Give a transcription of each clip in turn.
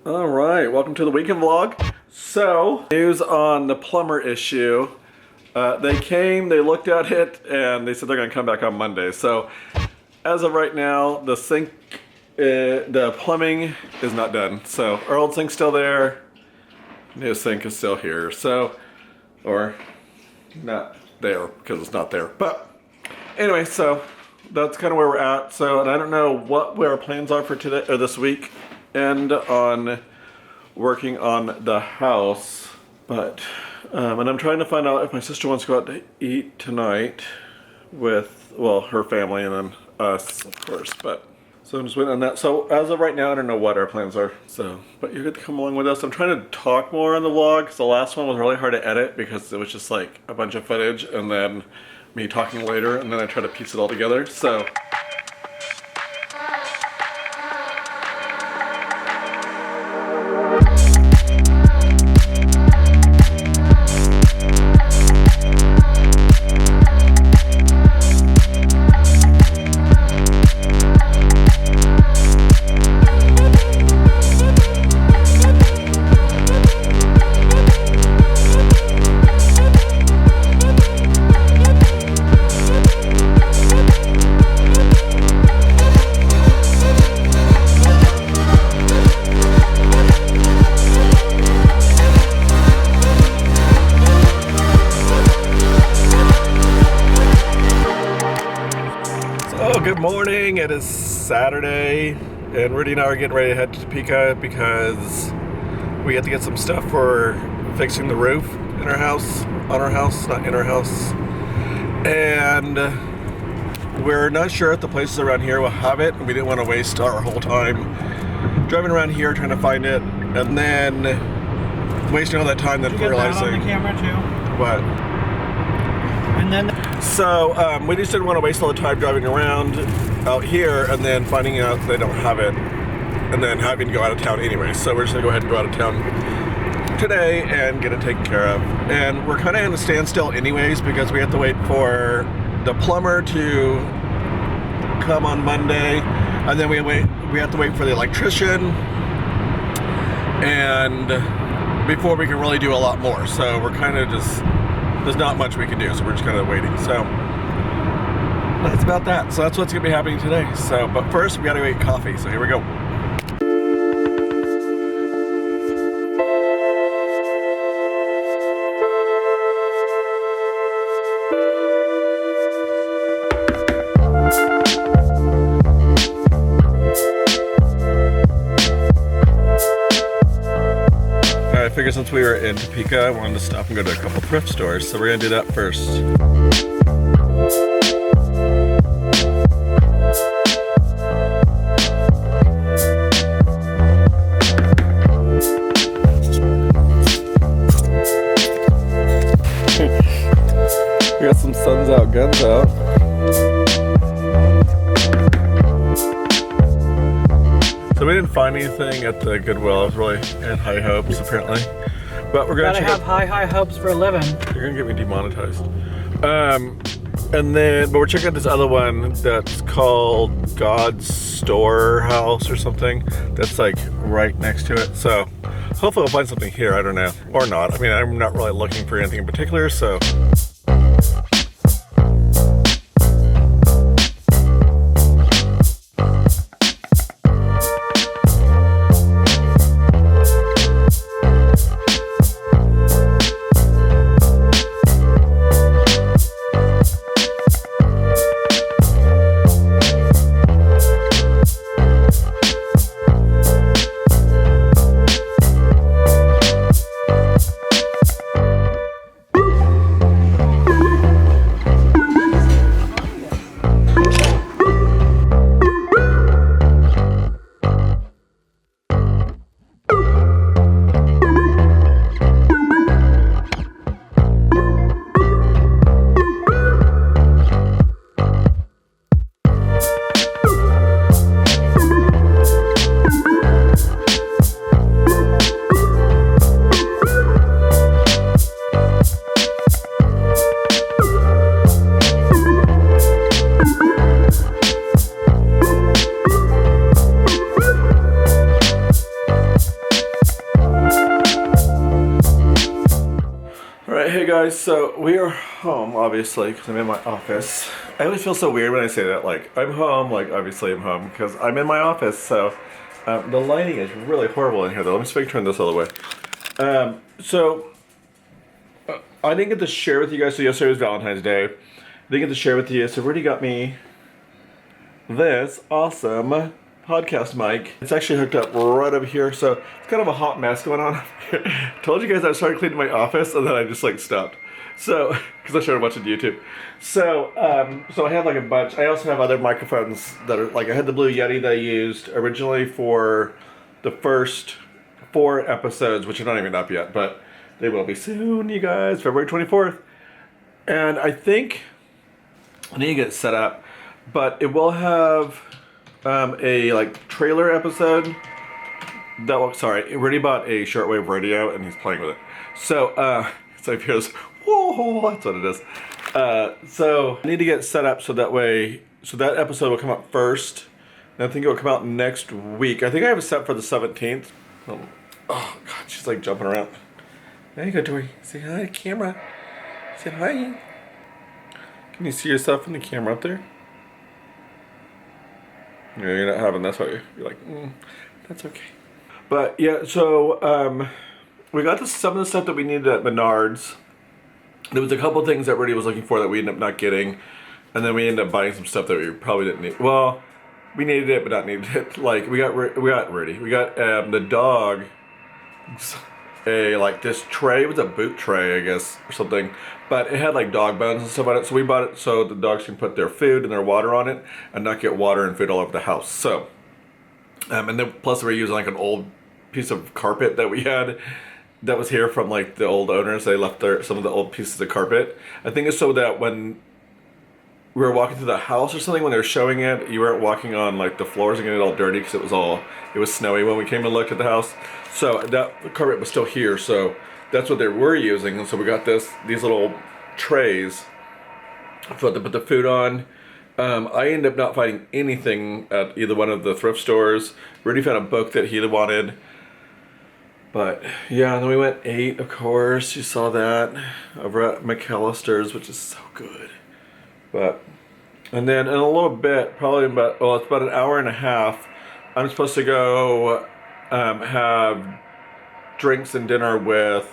All right, welcome to the weekend vlog. So, news on the plumber issue. They came, they looked at it, and they said they're gonna come back on Monday. So, as of right now, the sink, the plumbing is not done. So, our old sink's still there, new sink is still here. So, or not there, because it's not there. But, anyway, so, that's kind of where we're at. So, and I don't know what our plans are for today, or this week. And on working on the house, but and I'm trying to find out if my sister wants to go out to eat tonight with, well, her family and then us, of course. But so I'm just waiting on that. So as of right now, I don't know what our plans are. So, but you're good to come along with us. I'm trying to talk more on the vlog because the last one was really hard to edit because it was just like a bunch of footage and then me talking later, and then I try to piece it all together. So. Good morning, it is Saturday, and Rudy and I are getting ready to head to Topeka because we have to get some stuff for fixing the roof in our house, on our house, not in our house. And we're not sure if the places around here will have it, and we didn't want to waste our whole time driving around here trying to find it, and then wasting all that time then realizing... Did you get that on the camera too? What? And then... So, we just didn't want to waste all the time driving around out here and then finding out they don't have it and then having to go out of town anyway. So we're just going to go ahead and go out of town today and get it taken care of. And we're kind of in a standstill anyways because we have to wait for the plumber to come on Monday, and then we have to wait for the electrician, and before we can really do a lot more. So we're kind of just... There's not much we can do, so we're just kind of waiting. So that's about that. So that's what's gonna be happening today. So, but first we gotta go eat coffee. So here we go. I figured since we were in Topeka, I wanted to stop and go to a couple thrift stores, so we're gonna do that first. We got some Suns Out, Guns Out. So we didn't find anything at the Goodwill. I was really had high hopes, apparently. But we're gonna have high hopes for a living. You're gonna get me demonetized. But we're checking out this other one that's called God's Storehouse or something. That's like right next to it. So hopefully we'll find something here. I don't know, or not. I mean, I'm not really looking for anything in particular. So. guys, so we are home, obviously, because I'm in my office. I always feel so weird when I say that, like, I'm home, like, obviously I'm home, because I'm in my office, so the lighting is really horrible in here, though. Let me see if I can turn this all the way. I didn't get to share with you guys, so yesterday was Valentine's Day. I didn't get to share with you, so Rudy got me this awesome podcast mic. It's actually hooked up right over here, so it's kind of a hot mess going on. Told you guys I started cleaning my office, and then I just like stopped. So, because I started watching YouTube. So I have like a bunch. I also have other microphones that are like, I had the Blue Yeti that I used originally for the first 4 episodes, which are not even up yet, but they will be soon, you guys, February 24th. And I think I need to get it set up, but it will have a like trailer episode that will, sorry, Rudy bought a shortwave radio and he's playing with it. So if he goes, whoa, that's what it is. So I need to get it set up so that way, so that episode will come out first. And I think it will come out next week. I think I have it set for the 17th. Oh God, she's like jumping around. There you go, Tori. Say hi, camera. Say hi. Can you see yourself in the camera up there? No, you're not having, that's why you're like, that's okay. But yeah, so we got some of the stuff that we needed at Menards. There was a couple things that Rudy was looking for that we ended up not getting. And then we ended up buying some stuff that we probably didn't need. Well, we needed it, but not needed it. Like, we got Rudy. We got the dog like this tray. It was a boot tray, I guess, or something. But it had like dog bones and stuff on it. So we bought it so the dogs can put their food and their water on it and not get water and food all over the house. So, and then plus we were using like an old piece of carpet that we had that was here from like the old owners. They left some of the old pieces of carpet. I think it's so that when we were walking through the house or something, when they were showing it, you weren't walking on like the floors and getting it all dirty because it was snowy when we came and looked at the house. So that carpet was still here, so that's what they were using. And so we got these little trays for to put the food on. I ended up not finding anything at either one of the thrift stores. Rudy found a book that he wanted. But yeah, and then we went ate, of course. You saw that over at McAllister's, which is so good. And then in a little bit, probably it's about an hour and a half, I'm supposed to go have drinks and dinner with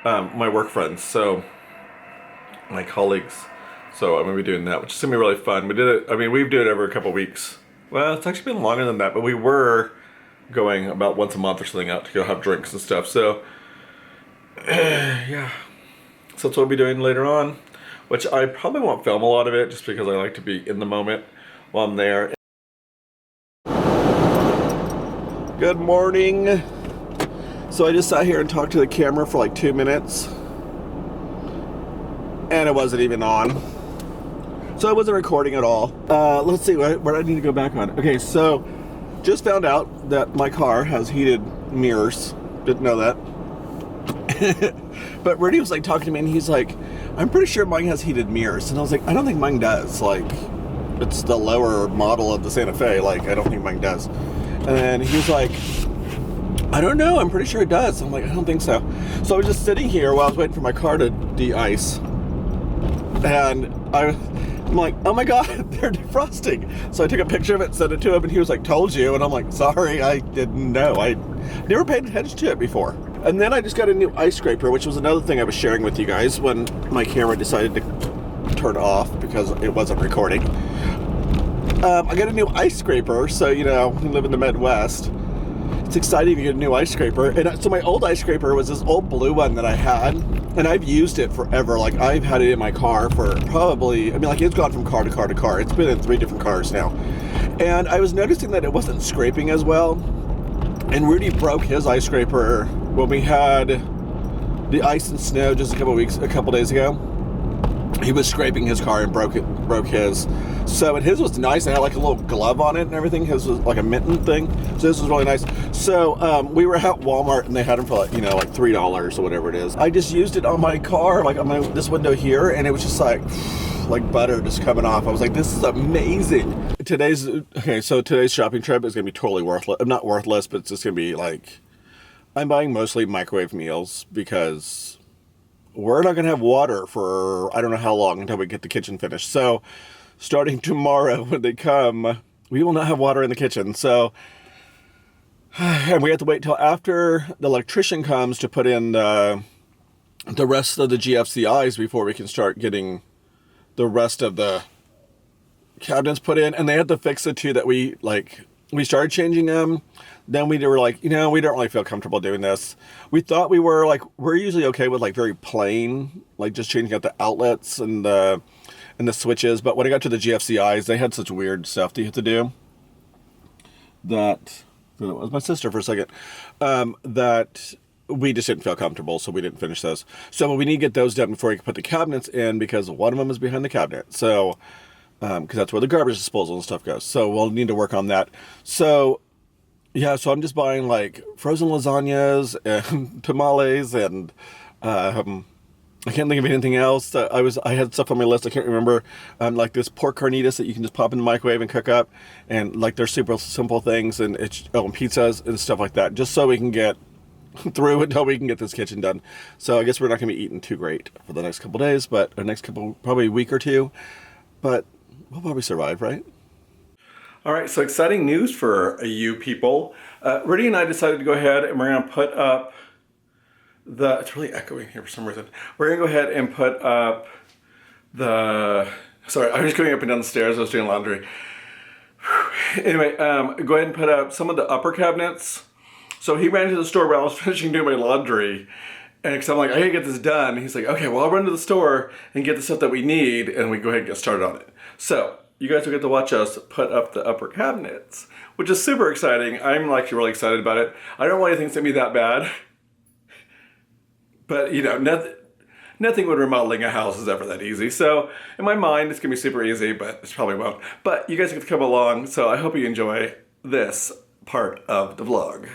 my work friends, so my colleagues. So I'm going to be doing that, which is going to be really fun. We do it every couple weeks. Well, it's actually been longer than that, but we were going about once a month or something out to go have drinks and stuff. So, yeah. So that's what we'll be doing later on. Which I probably won't film a lot of it just because I like to be in the moment while I'm there. Good morning. So I just sat here and talked to the camera for like 2 minutes. And it wasn't even on. So I wasn't recording at all. Let's see, where do I need to go back on? Okay, so just found out that my car has heated mirrors. Didn't know that. But Rudy was like talking to me and he's like, I'm pretty sure mine has heated mirrors. And I was like, I don't think mine does. Like, it's the lower model of the Santa Fe. Like, I don't think mine does. And then he was like, I don't know. I'm pretty sure it does. I'm like, I don't think so. So I was just sitting here while I was waiting for my car to de-ice. And I'm like, oh my God, they're defrosting. So I took a picture of it, sent it to him, and he was like, told you. And I'm like, sorry, I didn't know. I never paid attention to it before. And then I just got a new ice scraper, which was another thing I was sharing with you guys when my camera decided to turn off because it wasn't recording. I got a new ice scraper, so, you know, we live in the Midwest. It's exciting to get a new ice scraper. And so my old ice scraper was this old blue one that I had, and I've used it forever. Like, I've had it in my car for probably, I mean, like, it's gone from car to car to car. It's been in 3 different cars now. And I was noticing that it wasn't scraping as well. And Rudy broke his ice scraper when we had the ice and snow just a couple days ago. He was scraping his car and broke his. So, and his was nice. It had like a little glove on it and everything. His was like a mitten thing. So this was really nice. So we were at Walmart and they had them for like, you know, like $3 or whatever it is. I just used it on my car, like on this window here, and it was just like butter just coming off. I was like, this is amazing. Today's shopping trip is gonna be totally worthless. Not worthless, but it's just gonna be like, I'm buying mostly microwave meals because we're not going to have water for I don't know how long until we get the kitchen finished. So starting tomorrow when they come, we will not have water in the kitchen. So, and we have to wait till after the electrician comes to put in the rest of the GFCIs before we can start getting the rest of the cabinets put in. And they had to fix the two that we started changing them. Then we were like, we don't really feel comfortable doing this. We thought we're usually okay with like very plain, like just changing out the outlets and the switches. But when I got to the GFCIs, they had such weird stuff they had to do that it was my sister for a second, that we just didn't feel comfortable, so we didn't finish those. So we need to get those done before we can put the cabinets in, because one of them is behind the cabinet. So, because that's where the garbage disposal and stuff goes. So we'll need to work on that. So, yeah, so I'm just buying like frozen lasagnas and tamales and I can't think of anything else. I had stuff on my list. I can't remember. Like this pork carnitas that you can just pop in the microwave and cook up, and like they're super simple things, and and pizzas and stuff like that, just so we can get through until we can get this kitchen done. So I guess we're not going to be eating too great for the next couple days, but the next couple, probably a week or two, but we'll probably survive, right? All right, so exciting news for you people. Rudy and I decided to go ahead and we're going to put up it's really echoing here for some reason. We're going to go ahead and put up sorry, I was going up and down the stairs. I was doing laundry. Anyway, go ahead and put up some of the upper cabinets. So he ran to the store while I was finishing doing my laundry. And because I'm like, I gotta get this done. He's like, okay, well, I'll run to the store and get the stuff that we need, and we go ahead and get started on it. So you guys will get to watch us put up the upper cabinets, which is super exciting. I'm actually really excited about it. I don't want anything to be that bad. But, nothing with remodeling a house is ever that easy. So, in my mind, it's going to be super easy, but it probably won't. But you guys get to come along, so I hope you enjoy this part of the vlog.